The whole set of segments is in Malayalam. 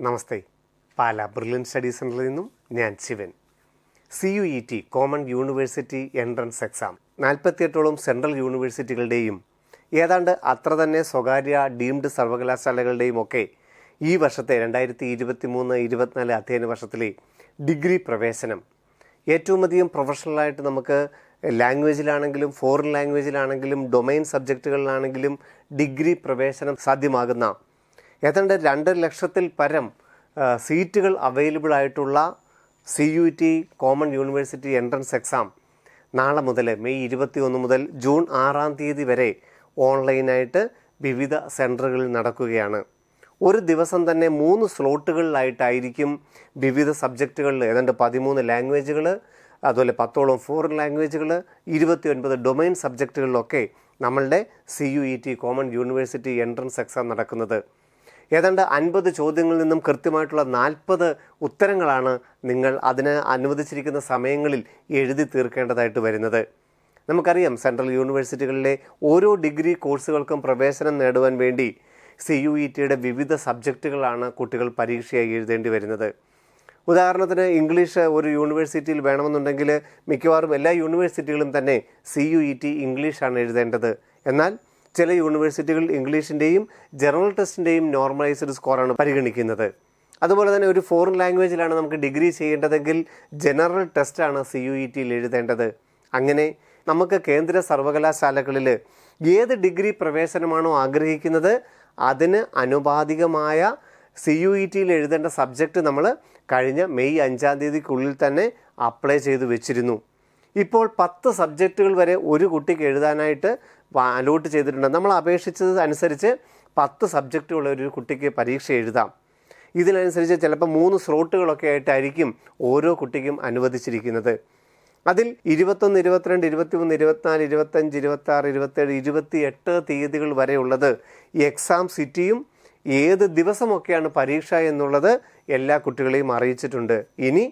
നമസ്തേ. പാല ബ്രില്യൻ സ്റ്റഡി സെൻറ്ററിൽ നിന്നും ഞാൻ Sivan. CUET common university entrance exam 48ഓളം സെൻട്രൽ യൂണിവേഴ്സിറ്റികളുടെയും ഏതാണ്ട് അത്ര തന്നെ സ്വകാര്യ ഡീംഡ് സർവകലാശാലകളുടെയും ഒക്കെ ഈ വർഷത്തെ 2023-24 അധ്യയന വർഷത്തിലെ ഡിഗ്രി പ്രവേശനം ഏറ്റവും അധികം പ്രൊഫഷണലായിട്ട് നമുക്ക് ലാംഗ്വേജിലാണെങ്കിലും ഫോറിൻ ലാംഗ്വേജിലാണെങ്കിലും ഡൊമൈൻ സബ്ജക്റ്റുകളിലാണെങ്കിലും ഡിഗ്രി പ്രവേശനം സാധ്യമാകുന്ന ഏതാണ്ട് 2 ലക്ഷത്തിൽ പരം സീറ്റുകൾ അവൈലബിൾ ആയിട്ടുള്ള CUET common university entrance exam നാളെ മുതൽ മെയ് 21 മുതൽ ജൂൺ 6-ാം തീയതി വരെ ഓൺലൈനായിട്ട് വിവിധ സെൻറ്ററുകളിൽ നടക്കുകയാണ്. ഒരു ദിവസം തന്നെ 3 സ്ലോട്ടുകളിലായിട്ടായിരിക്കും വിവിധ സബ്ജക്റ്റുകളിൽ ഏതാണ്ട് 13 ലാംഗ്വേജുകൾ, അതുപോലെ 10ഓളം ഫോറിൻ ലാംഗ്വേജുകൾ, 29 ഡൊമൈൻ സബ്ജക്റ്റുകളിലൊക്കെ നമ്മളുടെ CUET common university entrance exam നടക്കുന്നത്. ഏതാണ്ട് 50 ചോദ്യങ്ങളിൽ നിന്നും കൃത്യമായിട്ടുള്ള 40 ഉത്തരങ്ങളാണ് നിങ്ങൾ അതിന് അനുവദിച്ചിരിക്കുന്ന സമയങ്ങളിൽ എഴുതി തീർക്കേണ്ടതായിട്ട് വരുന്നത്. നമുക്കറിയാം, സെൻട്രൽ യൂണിവേഴ്സിറ്റികളിലെ ഓരോ ഡിഗ്രി കോഴ്സുകൾക്കും പ്രവേശനം നേടുവാൻ വേണ്ടി CUETയുടെ വിവിധ സബ്ജക്റ്റുകളാണ് കുട്ടികൾ പരീക്ഷയായി എഴുതേണ്ടി വരുന്നത്. ഉദാഹരണത്തിന് ഇംഗ്ലീഷ് ഒരു യൂണിവേഴ്സിറ്റിയിൽ വേണമെന്നുണ്ടെങ്കിൽ മിക്കവാറും എല്ലാ യൂണിവേഴ്സിറ്റികളും തന്നെ CUET ഇംഗ്ലീഷാണ് എഴുതേണ്ടത്. എന്നാൽ ചില യൂണിവേഴ്സിറ്റികൾ ഇംഗ്ലീഷിൻ്റെയും ജനറൽ ടെസ്റ്റിൻ്റെയും നോർമലൈസ്ഡ് സ്കോറാണ് പരിഗണിക്കുന്നത്. അതുപോലെ തന്നെ ഒരു ഫോറിൻ ലാംഗ്വേജിലാണ് നമുക്ക് ഡിഗ്രി ചെയ്യേണ്ടതെങ്കിൽ ജനറൽ ടെസ്റ്റാണ് CUETയിൽ എഴുതേണ്ടത്. അങ്ങനെ നമുക്ക് കേന്ദ്ര സർവകലാശാലകളിൽ ഏത് ഡിഗ്രി പ്രവേശനമാണോ ആഗ്രഹിക്കുന്നത് അതിന് അനുപാതികമായ CUETയിൽ എഴുതേണ്ട സബ്ജക്റ്റ് നമ്മൾ കഴിഞ്ഞ മെയ് 5-ാം തീയതിക്കുള്ളിൽ തന്നെ അപ്ലൈ ചെയ്ത് വെച്ചിരുന്നു. ഇപ്പോൾ 10 സബ്ജക്റ്റുകൾ വരെ ഒരു കുട്ടിക്ക് എഴുതാനായിട്ട് അലോട്ട് ചെയ്തിട്ടുണ്ട്. നമ്മൾ അപേക്ഷിച്ചത് അനുസരിച്ച് 10 സബ്ജക്റ്റുള്ള ഒരു കുട്ടിക്ക് പരീക്ഷ എഴുതാം. ഇതിനനുസരിച്ച് ചിലപ്പോൾ 3 സ്ലോട്ടുകളൊക്കെ ആയിട്ടായിരിക്കും ഓരോ കുട്ടിക്കും അനുവദിച്ചിരിക്കുന്നത്. അതിൽ 21, 22, 23, 24, 25, 26, 27, 28 തീയതികൾ വരെ ഉള്ളത് എക്സാം സിറ്റിയും ഏത് ദിവസമൊക്കെയാണ് പരീക്ഷ എന്നുള്ളത് എല്ലാ കുട്ടികളെയും അറിയിച്ചിട്ടുണ്ട്. ഇനി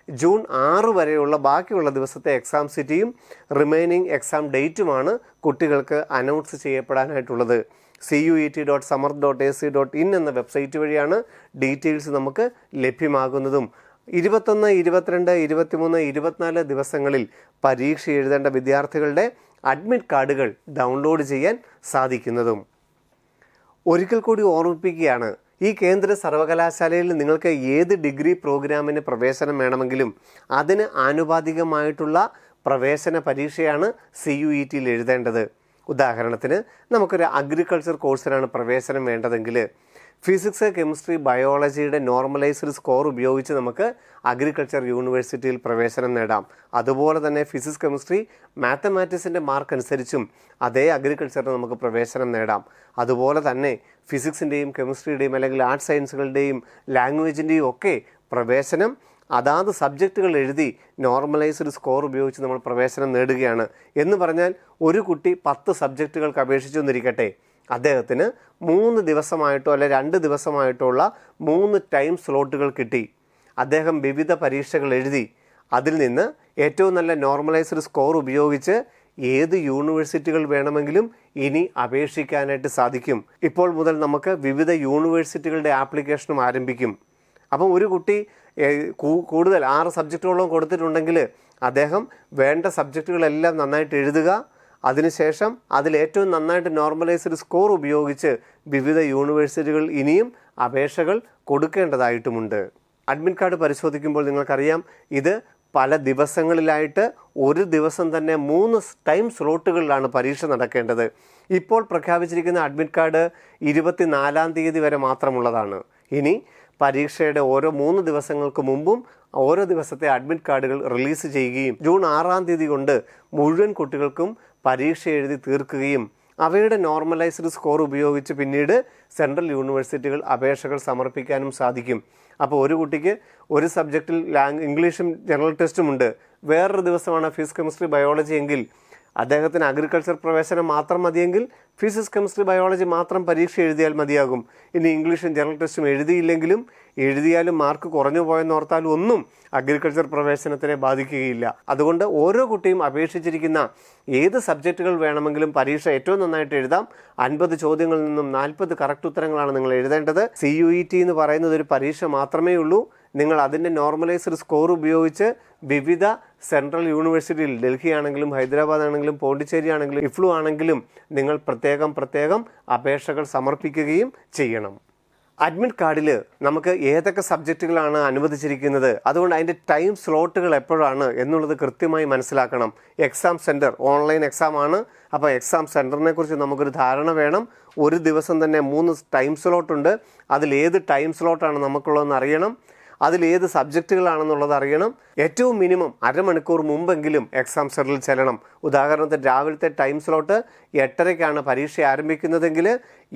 ജൂൺ 6 വരെയുള്ള ബാക്കിയുള്ള ദിവസത്തെ എക്സാം സിറ്റിയും റിമൈനിങ് എക്സാം ഡേറ്റുമാണ് കുട്ടികൾക്ക് അനൗൺസ് ചെയ്യപ്പെടാനായിട്ടുള്ളത്. CUET.samarth.ac.in എന്ന വെബ്സൈറ്റ് വഴിയാണ് ഡീറ്റെയിൽസ് നമുക്ക് ലഭ്യമാകുന്നതും. 21, 22, 23, 24 ദിവസങ്ങളിൽ പരീക്ഷ എഴുതേണ്ട വിദ്യാർത്ഥികളുടെ അഡ്മിറ്റ് കാർഡുകൾ ഡൗൺലോഡ് ചെയ്യാൻ സാധിക്കുന്നതും. ഒരിക്കൽ കൂടി ഓർമ്മിപ്പിക്കുകയാണ്, ഈ കേന്ദ്ര സർവകലാശാലയിൽ നിങ്ങൾക്ക് ഏത് ഡിഗ്രി പ്രോഗ്രാമിന് പ്രവേശനം വേണമെങ്കിലും അതിന് ആനുപാതികമായിട്ടുള്ള പ്രവേശന പരീക്ഷയാണ് CUETയിൽ എഴുതേണ്ടത്. ഉദാഹരണത്തിന് നമുക്കൊരു അഗ്രികൾച്ചർ കോഴ്സിനാണ് പ്രവേശനം വേണ്ടതെങ്കിൽ ഫിസിക്സ്, കെമിസ്ട്രി, ബയോളജിയുടെ നോർമലൈസ്ഡ് സ്കോർ ഉപയോഗിച്ച് നമുക്ക് അഗ്രികൾച്ചർ യൂണിവേഴ്സിറ്റിയിൽ പ്രവേശനം നേടാം. അതുപോലെ തന്നെ ഫിസിക്സ്, കെമിസ്ട്രി, മാത്തമാറ്റിക്സിൻ്റെ മാർക്ക് അനുസരിച്ചും അതേ അഗ്രികൾച്ചറിന് നമുക്ക് പ്രവേശനം നേടാം. അതുപോലെ തന്നെ ഫിസിക്സിൻ്റെയും കെമിസ്ട്രിയുടെയും അല്ലെങ്കിൽ ആർട്സ് സയൻസുകളുടെയും ലാംഗ്വേജിൻ്റെയും ഒക്കെ പ്രവേശനം അതാത് സബ്ജക്റ്റുകൾ എഴുതി നോർമലൈസ്ഡ് സ്കോർ ഉപയോഗിച്ച് നമ്മൾ പ്രവേശനം നേടുകയാണ്. എന്ന് പറഞ്ഞാൽ ഒരു കുട്ടി 10 സബ്ജക്റ്റുകൾക്ക് അപേക്ഷിച്ചു എന്നിരിക്കട്ടെ, അദ്ദേഹത്തിന് 3 ദിവസമായിട്ടോ അല്ലെ 2 ദിവസമായിട്ടോ ഉള്ള 3 ടൈം സ്ലോട്ടുകൾ കിട്ടി. അദ്ദേഹം വിവിധ പരീക്ഷകൾ എഴുതി അതിൽ നിന്ന് ഏറ്റവും നല്ല നോർമലൈസ്ഡ് സ്കോർ ഉപയോഗിച്ച് ഏത് യൂണിവേഴ്സിറ്റികൾ വേണമെങ്കിലും ഇനി അപേക്ഷിക്കാനായിട്ട് സാധിക്കും. ഇപ്പോൾ മുതൽ നമുക്ക് വിവിധ യൂണിവേഴ്സിറ്റികളുടെ ആപ്ലിക്കേഷനും ആരംഭിക്കും. അപ്പം ഒരു കുട്ടി കൂടുതൽ 6 സബ്ജക്റ്റുകളോളം കൊടുത്തിട്ടുണ്ടെങ്കിൽ അദ്ദേഹം വേണ്ട സബ്ജക്റ്റുകളെല്ലാം നന്നായിട്ട് എഴുതുക. അതിനുശേഷം അതിലേറ്റവും നന്നായിട്ട് നോർമലൈസ്ഡ് സ്കോർ ഉപയോഗിച്ച് വിവിധ യൂണിവേഴ്സിറ്റികൾ ഇനിയും അപേക്ഷകൾ കൊടുക്കേണ്ടതായിട്ടുമുണ്ട്. അഡ്മിറ്റ് കാർഡ് പരിശോധിക്കുമ്പോൾ നിങ്ങൾക്കറിയാം, ഇത് പല ദിവസങ്ങളിലായിട്ട് ഒരു ദിവസം തന്നെ 3 ടൈം സ്ലോട്ടുകളിലാണ് പരീക്ഷ നടക്കേണ്ടത്. ഇപ്പോൾ പ്രഖ്യാപിച്ചിരിക്കുന്ന അഡ്മിറ്റ് കാർഡ് 24-ാം തീയതി വരെ മാത്രമുള്ളതാണ്. ഇനി പരീക്ഷയുടെ ഓരോ 3 ദിവസങ്ങൾക്ക് മുമ്പും ഓരോ ദിവസത്തെ അഡ്മിറ്റ് കാർഡുകൾ റിലീസ് ചെയ്യുകയും ജൂൺ 6-ാം തീയതി കൊണ്ട് മുഴുവൻ കുട്ടികൾക്കും പരീക്ഷ എഴുതി തീർക്കുകയും അവയുടെ നോർമലൈസ്ഡ് സ്കോർ ഉപയോഗിച്ച് പിന്നീട് സെൻട്രൽ യൂണിവേഴ്സിറ്റികൾ അപേക്ഷകൾ സമർപ്പിക്കാനും സാധിക്കും. അപ്പോൾ ഒരു കുട്ടിക്ക് ഒരു സബ്ജക്റ്റിൽ ഇംഗ്ലീഷും ജനറൽ ടെസ്റ്റും ഉണ്ട്, വേറൊരു ദിവസമാണ് ഫിസിക്സ്, കെമിസ്ട്രി, ബയോളജി എങ്കിൽ അദ്ദേഹത്തിന് അഗ്രികൾച്ചർ പ്രവേശനം മാത്രം മതിയെങ്കിൽ ഫിസിക്സ്, കെമിസ്ട്രി, ബയോളജി മാത്രം പരീക്ഷ എഴുതിയാൽ മതിയാകും. ഇനി ഇംഗ്ലീഷും ജനറൽ ടെസ്റ്റും എഴുതിയാലും മാർക്ക് കുറഞ്ഞു പോയെന്നോർത്താലും ഒന്നും അഗ്രികൾച്ചർ പ്രവേശനത്തിനെ ബാധിക്കുകയില്ല. അതുകൊണ്ട് ഓരോ കുട്ടിയും അപേക്ഷിച്ചിരിക്കുന്ന ഏത് സബ്ജക്റ്റുകൾ വേണമെങ്കിലും പരീക്ഷ ഏറ്റവും നന്നായിട്ട് എഴുതാം. 50 ചോദ്യങ്ങളിൽ നിന്നും 40 കറക്റ്റ് ഉത്തരങ്ങളാണ് നിങ്ങൾ എഴുതേണ്ടത്. CUET എന്ന് പറയുന്നത് ഒരു പരീക്ഷ മാത്രമേ ഉള്ളൂ. നിങ്ങൾ അതിൻ്റെ നോർമലൈസ്ഡ് സ്കോർ ഉപയോഗിച്ച് വിവിധ സെൻട്രൽ യൂണിവേഴ്സിറ്റിയിൽ, ഡൽഹി ആണെങ്കിലും ഹൈദരാബാദ് ആണെങ്കിലും പോണ്ടിച്ചേരി ആണെങ്കിലും ഇഫ്ലു ആണെങ്കിലും നിങ്ങൾ പ്രത്യേകം അപേക്ഷകൾ സമർപ്പിക്കുകയും ചെയ്യണം. അഡ്മിറ്റ് കാർഡിൽ നമുക്ക് ഏതൊക്കെ സബ്ജക്റ്റുകളാണ് അനുവദിച്ചിരിക്കുന്നത്, അതുകൊണ്ട് അതിൻ്റെ ടൈം സ്ലോട്ടുകൾ എപ്പോഴാണ് എന്നുള്ളത് കൃത്യമായി മനസ്സിലാക്കണം. എക്സാം സെൻറ്റർ ഓൺലൈൻ എക്സാം ആണ്. അപ്പോൾ എക്സാം സെൻറ്ററിനെ കുറിച്ച് നമുക്കൊരു ധാരണ വേണം. ഒരു ദിവസം തന്നെ 3 ടൈം സ്ലോട്ടുണ്ട്. അതിലേത് ടൈം സ്ലോട്ടാണ് നമുക്കുള്ളതെന്ന് അറിയണം. അതിലേത് സബ്ജക്റ്റുകളാണെന്നുള്ളത് അറിയണം. ഏറ്റവും മിനിമം അരമണിക്കൂർ മുമ്പെങ്കിലും എക്സാം സെൻറ്ററിൽ ചെല്ലണം. ഉദാഹരണത്തിന് രാവിലത്തെ ടൈം സ്ലോട്ട് 8:30-ക്കാണ് പരീക്ഷ ആരംഭിക്കുന്നതെങ്കിൽ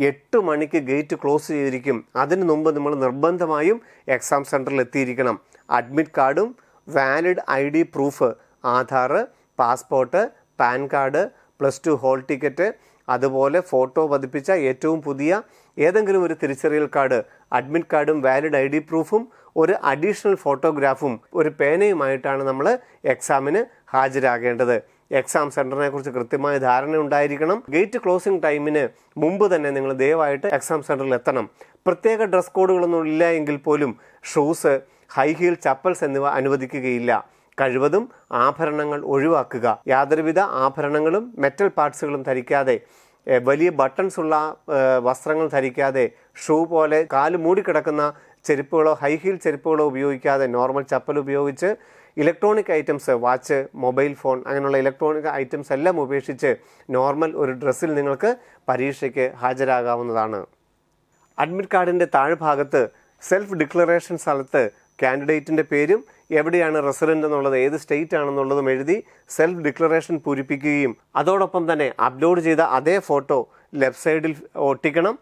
8 മണിക്ക് ഗേറ്റ് ക്ലോസ് ചെയ്തിരിക്കും. അതിന് മുമ്പ് നമ്മൾ നിർബന്ധമായും എക്സാം സെൻറ്ററിൽ എത്തിയിരിക്കണം. അഡ്മിറ്റ് കാർഡും valid ID proof, Aadhaar, passport, pan card, +2 hall ticket, അതുപോലെ ഫോട്ടോ പതിപ്പിച്ച ഏറ്റവും പുതിയ ഏതെങ്കിലും ഒരു തിരിച്ചറിയൽ കാർഡ്, അഡ്മിറ്റ് കാർഡും വാലിഡ് ID പ്രൂഫും ഒരു അഡീഷണൽ ഫോട്ടോഗ്രാഫും ഒരു പേനയുമായിട്ടാണ് നമ്മൾ എക്സാമിന് ഹാജരാകേണ്ടത്. എക്സാം സെൻറ്ററിനെ കുറിച്ച് കൃത്യമായ ധാരണ ഉണ്ടായിരിക്കണം. ഗേറ്റ് ക്ലോസിംഗ് ടൈമിന് മുമ്പ് തന്നെ നിങ്ങൾ ദയവായിട്ട് എക്സാം സെൻറ്ററിൽ എത്തണം. പ്രത്യേക ഡ്രസ് കോഡുകളൊന്നും ഇല്ല എങ്കിൽ പോലും ഷൂസ്, ഹൈ ഹീൽ ചപ്പൽസ് എന്നിവ അനുവദിക്കുകയില്ല. കഴിവതും ആഭരണങ്ങൾ ഒഴിവാക്കുക. യാതൊരുവിധ ആഭരണങ്ങളും മെറ്റൽ പാർട്സുകളും ധരിക്കാതെ, വലിയ ബട്ടൺസ് ഉള്ള വസ്ത്രങ്ങൾ ധരിക്കാതെ, ഷൂ പോലെ കാല് മൂടിക്കിടക്കുന്ന ചെരുപ്പുകളോ ഹൈ ഹീൽ ചെരുപ്പുകളോ ഉപയോഗിക്കാതെ നോർമൽ ചപ്പൽ ഉപയോഗിച്ച് electronic items, watch, mobile phone അങ്ങനെയുള്ള ഇലക്ട്രോണിക് ഐറ്റംസ് എല്ലാം ഉപേക്ഷിച്ച് നോർമൽ ഒരു ഡ്രസ്സിൽ നിങ്ങൾക്ക് പരീക്ഷയ്ക്ക് ഹാജരാകാവുന്നതാണ്. അഡ്മിറ്റ് കാർഡിൻ്റെ താഴ്ഭാഗത്ത് സെൽഫ് ഡിക്ലറേഷൻ സ്ഥലത്ത് കാൻഡിഡേറ്റിൻ്റെ പേരും എവിടെയാണ് റെസിഡൻ്റ് എന്നുള്ളത്, ഏത് സ്റ്റേറ്റ് ആണെന്നുള്ളതും എഴുതി സെൽഫ് ഡിക്ലറേഷൻ പൂരിപ്പിക്കുകയും അതോടൊപ്പം തന്നെ അപ്ലോഡ് ചെയ്ത അതേ ഫോട്ടോ ലെഫ്റ്റ് സൈഡിൽ ഒട്ടിക്കണം.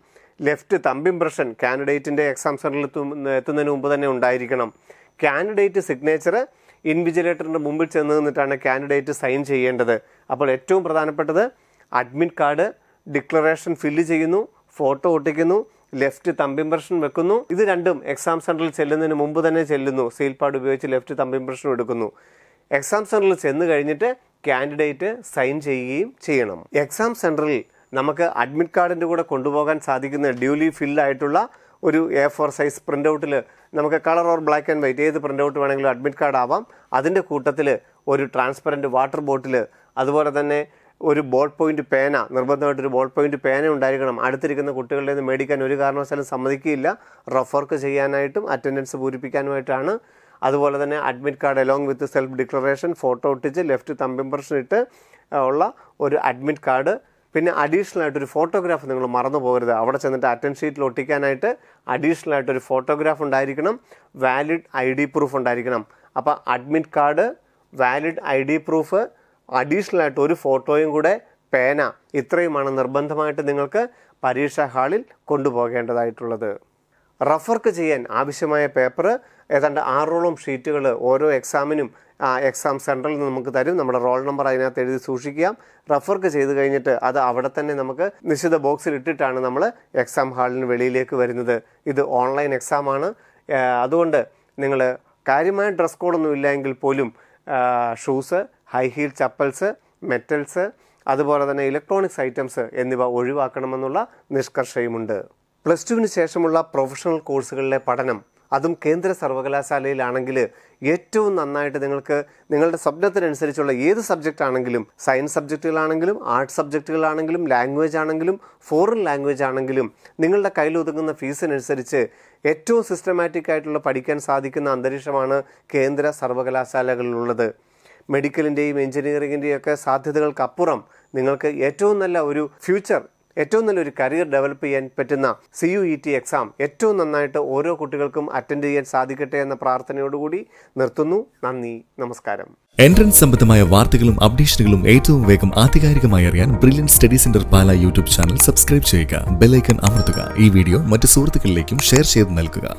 ലെഫ്റ്റ് തമ്പ് ഇംപ്രഷൻ കാൻഡിഡേറ്റിൻ്റെ എക്സാം സെൻറ്ററിൽ എത്തുന്നതിന് മുമ്പ് തന്നെ ഉണ്ടായിരിക്കണം. കാൻഡിഡേറ്റ് സിഗ്നേച്ചർ ഇൻവിജിലേറ്ററിൻ്റെ മുമ്പിൽ ചെന്ന് നിന്നിട്ടാണ് കാൻഡിഡേറ്റ് സൈൻ ചെയ്യേണ്ടത്. അപ്പോൾ ഏറ്റവും പ്രധാനപ്പെട്ടത് അഡ്മിറ്റ് കാർഡ് ഡിക്ലറേഷൻ ഫില്ല് ചെയ്യുന്നു, ഫോട്ടോ ഒട്ടിക്കുന്നു, ലെഫ്റ്റ് തമ്പ് ഇംപ്രഷൻ വെക്കുന്നു. ഇത് രണ്ടും എക്സാം സെൻറ്ററിൽ ചെല്ലുന്നതിന് മുമ്പ് തന്നെ ചെല്ലുന്നു. സീൽ പാഡ് ഉപയോഗിച്ച് ലെഫ്റ്റ് തമ്പ് ഇംപ്രഷൻ എടുക്കുന്നു. എക്സാം സെൻറ്ററിൽ ചെന്ന് കഴിഞ്ഞിട്ട് കാൻഡിഡേറ്റ് സൈൻ ചെയ്യുകയും ചെയ്യണം. എക്സാം സെൻറ്ററിൽ നമുക്ക് അഡ്മിറ്റ് കാർഡിൻ്റെ കൂടെ കൊണ്ടുപോകാൻ സാധിക്കുന്ന ഡ്യൂലി ഫില്ലായിട്ടുള്ള ഒരു A4 സൈസ് പ്രിൻ്റ് ഔട്ടിൽ നമുക്ക് colour or black and white ഏത് പ്രിൻ്റ് ഔട്ട് വേണമെങ്കിലും അഡ്മിറ്റ് കാർഡ് ആവാം. അതിൻ്റെ കൂട്ടത്തിൽ ഒരു ട്രാൻസ്പെറൻറ്റ് വാട്ടർ ബോട്ടിൽ, അതുപോലെ തന്നെ ഒരു ബോൾ പോയിൻ്റ് പേന, നിർബന്ധമായിട്ടൊരു ബോൾ പോയിൻ്റ് പേന ഉണ്ടായിരിക്കണം. അടുത്തിരിക്കുന്ന കുട്ടികളുടെ നിന്ന് മേടിക്കാൻ ഒരു കാരണവശാലും സമ്മതിക്കുകയില്ല. റഫ് വർക്ക് ചെയ്യാനായിട്ടും അറ്റൻഡൻസ് പൂരിപ്പിക്കാനുമായിട്ടാണ്. അതുപോലെ തന്നെ admit card along with self declaration, photo ഒട്ടിച്ച് ലെഫ്റ്റ് തമ്പ് ഇംപ്രഷൻ ഇട്ട് ഉള്ള ഒരു അഡ്മിറ്റ് കാർഡ്. പിന്നെ അഡീഷണൽ ആയിട്ടൊരു ഫോട്ടോഗ്രാഫ് നിങ്ങൾ മറന്നു പോകരുത്. അവിടെ ചെന്നിട്ട് അറ്റൻഡ് ഷീറ്റിൽ ഒട്ടിക്കാനായിട്ട് അഡീഷണൽ ആയിട്ടൊരു ഫോട്ടോഗ്രാഫ് ഉണ്ടായിരിക്കണം. വാലിഡ് ID പ്രൂഫ് ഉണ്ടായിരിക്കണം. അപ്പോൾ admit card, valid ID proof, additional ആയിട്ട് ഒരു ഫോട്ടോയും കൂടെ, പേന, ഇത്രയുമാണ് നിർബന്ധമായിട്ട് നിങ്ങൾക്ക് പരീക്ഷാ ഹാളിൽ കൊണ്ടുപോകേണ്ടതായിട്ടുള്ളത്. റഫ് വർക്ക് ചെയ്യാൻ ആവശ്യമായ പേപ്പർ ഏതാണ്ട് 6ഓളം ഷീറ്റുകൾ ഓരോ എക്സാമിനും എക്സാം സെൻറ്ററിൽ നിന്ന് നമുക്ക് തരും. നമ്മുടെ റോൾ നമ്പർ അതിനകത്ത് എഴുതി സൂക്ഷിക്കാം. റഫ് വർക്ക് ചെയ്ത് കഴിഞ്ഞിട്ട് അത് അവിടെ തന്നെ നമുക്ക് നിശ്ചിത ബോക്സിൽ ഇട്ടിട്ടാണ് നമ്മൾ എക്സാം ഹാളിന് വെളിയിലേക്ക് വരുന്നത്. ഇത് ഓൺലൈൻ എക്സാമാണ്. അതുകൊണ്ട് നിങ്ങൾ കാര്യമായ ഡ്രസ് കോഡൊന്നും ഇല്ല എങ്കിൽ പോലും shoes, high heel chappals, metals, അതുപോലെ തന്നെ ഇലക്ട്രോണിക്സ് ഐറ്റംസ് എന്നിവ ഒഴിവാക്കണമെന്നുള്ള നിഷ്കർഷയുമുണ്ട്. +2-ന് ശേഷമുള്ള പ്രൊഫഷണൽ കോഴ്സുകളിലെ പഠനം, അതും കേന്ദ്ര സർവകലാശാലയിലാണെങ്കിൽ ഏറ്റവും നന്നായിട്ട് നിങ്ങൾക്ക് നിങ്ങളുടെ സ്വപ്നത്തിനനുസരിച്ചുള്ള ഏത് സബ്ജക്റ്റ് ആണെങ്കിലും, സയൻസ് സബ്ജക്റ്റുകളാണെങ്കിലും ആർട്സ് സബ്ജക്റ്റുകളാണെങ്കിലും ലാംഗ്വേജ് ആണെങ്കിലും ഫോറിൻ ലാംഗ്വേജ് ആണെങ്കിലും നിങ്ങളുടെ കയ്യിൽ ഒതുങ്ങുന്ന ഫീസിനനുസരിച്ച് ഏറ്റവും സിസ്റ്റമാറ്റിക് ആയിട്ടുള്ള പഠിക്കാൻ സാധിക്കുന്ന അന്തരീക്ഷമാണ് കേന്ദ്ര സർവകലാശാലകളിലുള്ളത്. മെഡിക്കലിൻ്റെയും എഞ്ചിനീയറിങ്ങിൻ്റെയും ഒക്കെ സാധ്യതകൾക്കപ്പുറം നിങ്ങൾക്ക് ഏറ്റവും നല്ല ഒരു ഫ്യൂച്ചർ, ഏറ്റവും നല്ലൊരു കരിയർ ഡെവലപ്പ് ചെയ്യാൻ പറ്റുന്ന CUET എക്സാം ഏറ്റവും നന്നായിട്ട് ഓരോ കുട്ടികൾക്കും അറ്റൻഡ് ചെയ്യാൻ സാധിക്കട്ടെ എന്ന പ്രാർത്ഥനയോടുകൂടി നിർത്തുന്നു. നന്ദി, നമസ്കാരം. എൻട്രൻസ് സംബന്ധമായ വാർത്തകളും അപ്ഡേഷനുകളും ഏറ്റവും വേഗം ആധികാരികമായി അറിയാൻ ബ്രില്യൻറ്റ് സ്റ്റഡി സെന്റർ പാല യൂട്യൂബ് ചാനൽ സബ്സ്ക്രൈബ് ചെയ്യുക. ബെൽ ഐക്കൺ അമർത്തുക. ഈ വീഡിയോ മറ്റ് സുഹൃത്തുക്കളിലേക്കും ഷെയർ ചെയ്ത് നൽകുക.